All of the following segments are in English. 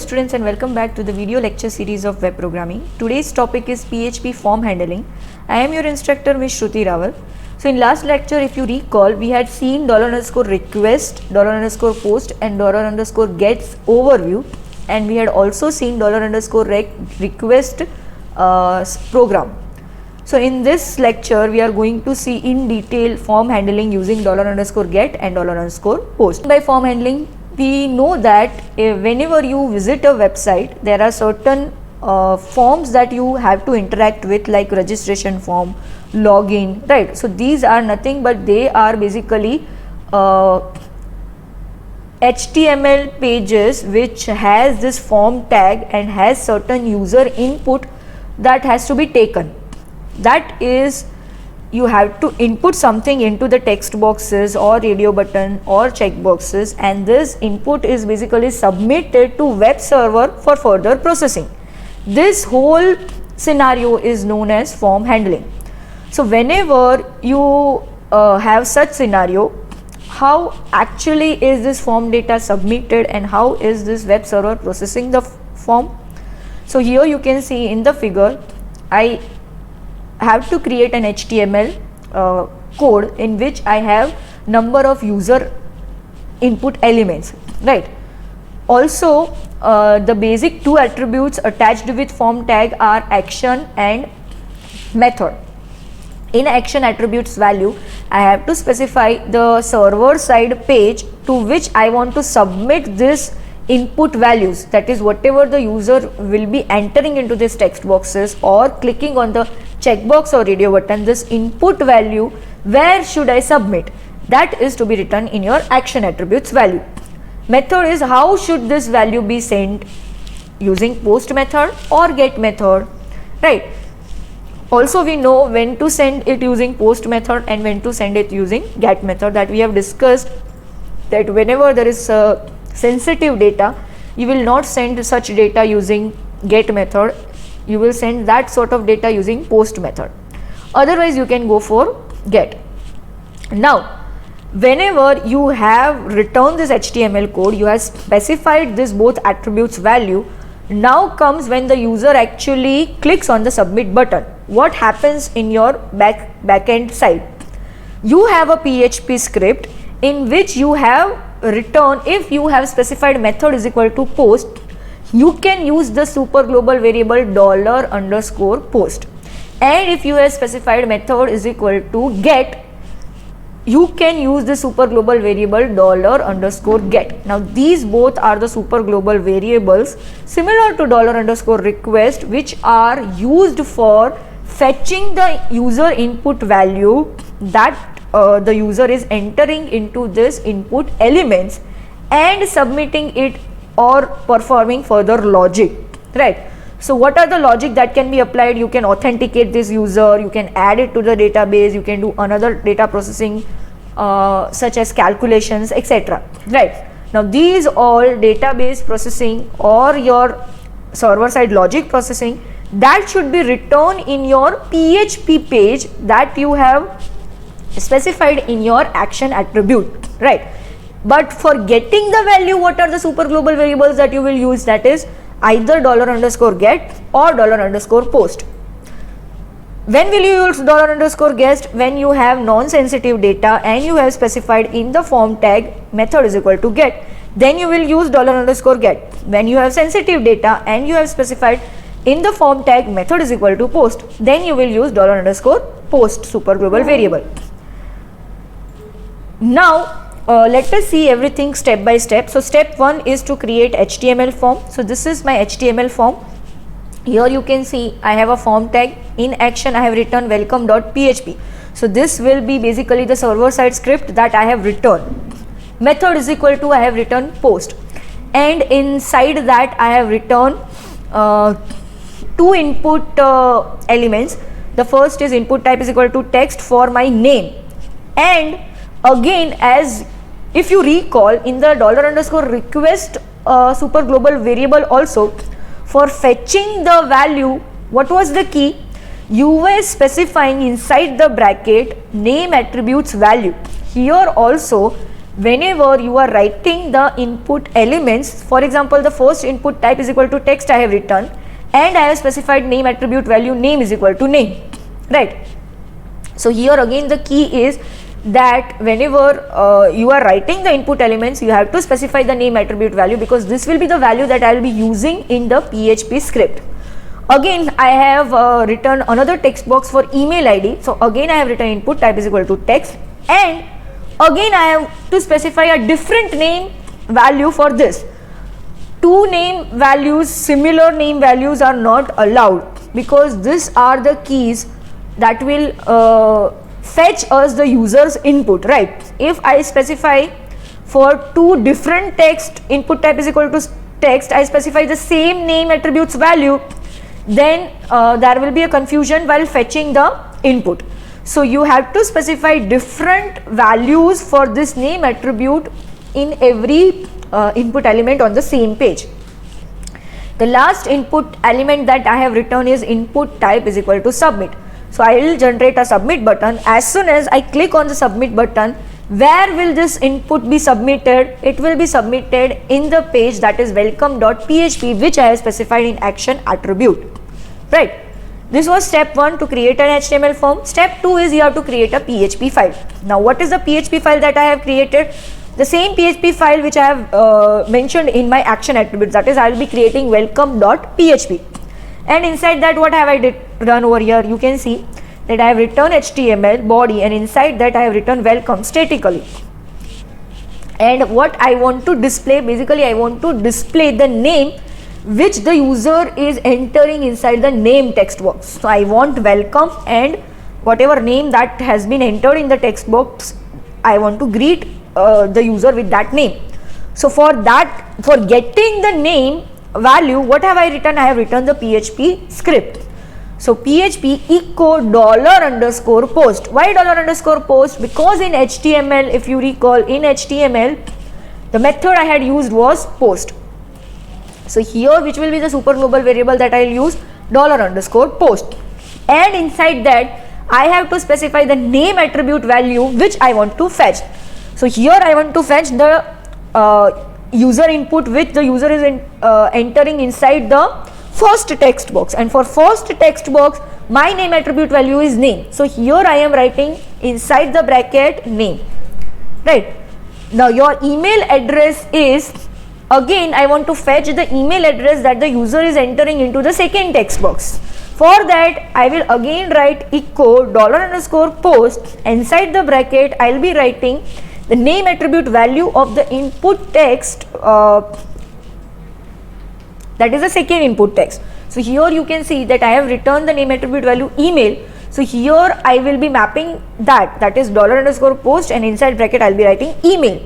students, and welcome back to the video lecture series of web programming. Today's topic is PHP form handling. I am your instructor Ms. Shruti Rawal. So in last lecture, if you recall, we had seen $_request, $_post and $_gets overview, and we had also seen $_request program. So in this lecture, we are going to see in detail form handling using $_get and $_post. By form handling, we know that whenever you visit a website, there are certain forms that you have to interact with, like registration form, login, right? So these are nothing but they are basically HTML pages which has this form tag and has certain user input that has to be taken. That is, you have to input something into the text boxes or radio button or check boxes, and this input is basically submitted to web server for further processing. This whole scenario is known as form handling. So whenever you have such scenario, how actually is this form data submitted and how is this web server processing the form? So here you can see in the figure, I have to create an HTML code in which I have number of user input elements, right? Also, the basic two attributes attached with form tag are action and method. In action attributes value, I have to specify the server side page to which I want to submit this input values, that is whatever the user will be entering into this text boxes or clicking on the checkbox or radio button, this input value, where should I submit? That is to be written in your action attributes value. Method is how should this value be sent, using post method or get method, right? Also we know when to send it using post method and when to send it using get method, that we have discussed that whenever there is sensitive data, you will not send such data using get method, you will send that sort of data using post method. Otherwise you can go for get. Now whenever you have returned this HTML code, you have specified this both attributes value. Now comes when the user actually clicks on the submit button. What happens in your backend side? You have a PHP script in which you have return, if you have specified method is equal to post, you can use the super global variable $_post, and if you have specified method is equal to get, you can use the super global variable $_get. Now these both are the super global variables similar to $_request, which are used for fetching the user input value that the user is entering into this input elements and submitting it or performing further logic, right? So what are the logic that can be applied? You can authenticate this user, you can add it to the database, you can do another data processing such as calculations, etc., right? Now these all database processing or your server side logic processing, that should be written in your PHP page that you have specified in your action attribute, right? But for getting the value, what are the super global variables that you will use? That is either $_get or $_post. When will you use $_get? When you have non-sensitive data and you have specified in the form tag method is equal to get, then you will use $_get. When you have sensitive data and you have specified in the form tag method is equal to post, then you will use $_post super global variable. Now let us see everything step by step. So step 1 is to create HTML form. So this is my HTML form. Here you can see I have a form tag. In action I have written welcome.php. So this will be basically the server side script that I have written. Method is equal to I have written post, and inside that I have written two input elements. The first is input type is equal to text for my name, and again, as if you recall, in the $_request super global variable also, for fetching the value, what was the key? You were specifying inside the bracket name attributes value. Here also whenever you are writing the input elements, for example, the first input type is equal to text I have written, and I have specified name attribute value name is equal to name, right? So here again the key is that whenever you are writing the input elements, you have to specify the name attribute value, because this will be the value that I will be using in the PHP script. Again I have written another text box for email ID. So again I have written input type is equal to text, and again I have to specify a different name value for this. Two name values, similar name values are not allowed, because these are the keys that will fetch us the user's input, right? If I specify for two different text, input type is equal to text, I specify the same name attributes value, then there will be a confusion while fetching the input. So you have to specify different values for this name attribute in every input element on the same page. The last input element that I have written is input type is equal to submit. So I will generate a submit button. As soon as I click on the submit button, where will this input be submitted? It will be submitted in the page that is welcome.php, which I have specified in action attribute, right? This was step 1 to create an HTML form. Step 2 is you have to create a PHP file. Now what is the PHP file that I have created? The same PHP file which I have mentioned in my action attributes, that is I will be creating welcome.php. And inside that, what have I done over here? You can see that I have written HTML body, and inside that I have written welcome statically. And what I want to display, basically I want to display the name which the user is entering inside the name text box. So I want welcome, and whatever name that has been entered in the text box, I want to greet the user with that name. So for that, for getting the name value, what have I written? I have written the PHP script. So PHP echo $_post. Why $_post? Because in HTML, if you recall, in HTML the method I had used was post. So here, which will be the super global variable that I will use? $_post. And inside that I have to specify the name attribute value which I want to fetch. So here I want to fetch the user input which the user is entering inside the first text box, and for first text box my name attribute value is name. So here I am writing inside the bracket name, right? Now your email address is, again I want to fetch the email address that the user is entering into the second text box. For that I will again write echo $_post. Inside the bracket I will be writing the name attribute value of the input text, that is the second input text. So here you can see that I have returned the name attribute value email. So here I will be mapping that is $_post, and inside bracket I will be writing email,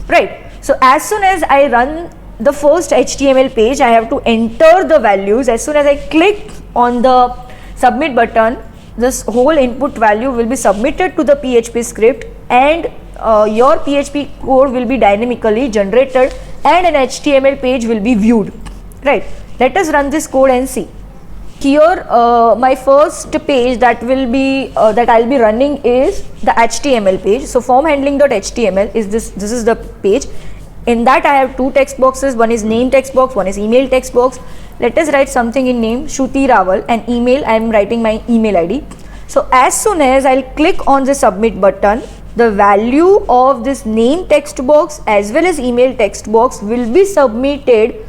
right? So as soon as I run the first HTML page, I have to enter the values. As soon as I click on the submit button, this whole input value will be submitted to the PHP script, and your PHP code will be dynamically generated, and an HTML page will be viewed, right? Let us run this code and see. Here my first page that will be that I'll be running is the HTML page. So form_handling.html is this is the page. In that I have two text boxes, one is name text box, one is email text box. Let us write something in name, Shruti Rawal, and email I am writing my email ID. So as soon as I'll click on the submit button, the value of this name text box as well as email text box will be submitted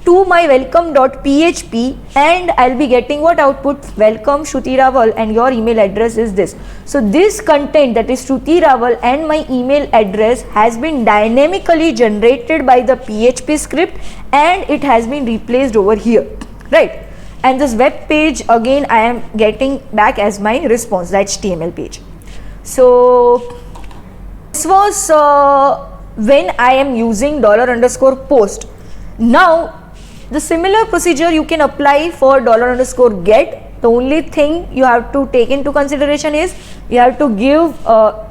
to my welcome.php, and I'll be getting what output? Welcome Shruti Rawal, and your email address is this. So this content, that is Shruti Rawal and my email address, has been dynamically generated by the PHP script, and it has been replaced over here, right? And this web page again I am getting back as my response, the HTML page. So this was when I am using $_post. Now the similar procedure you can apply for $_get. The only thing you have to take into consideration is you have to give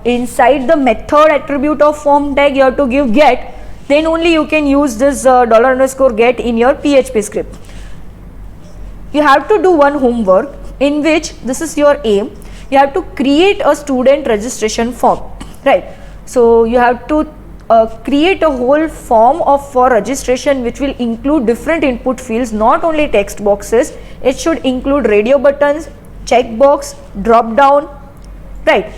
inside the method attribute of form tag, you have to give get. Then only you can use this $_get in your PHP script. You have to do one homework in which this is your aim. You have to create a student registration form, right? So you have to create a whole form for registration which will include different input fields, not only text boxes. It should include radio buttons, checkbox, drop down, right?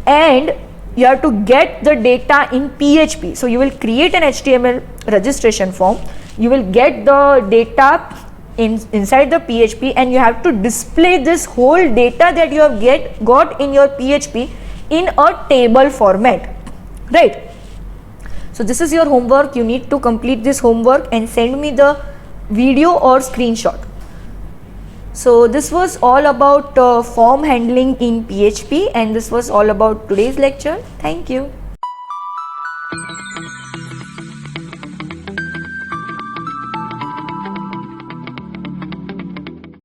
And you have to get the data in PHP. So you will create an HTML registration form, you will get the data inside the PHP, and you have to display this whole data that you have got in your PHP in a table format, right? So this is your homework. You need to complete this homework and send me the video or screenshot. So this was all about form handling in PHP, and this was all about today's lecture. Thank you.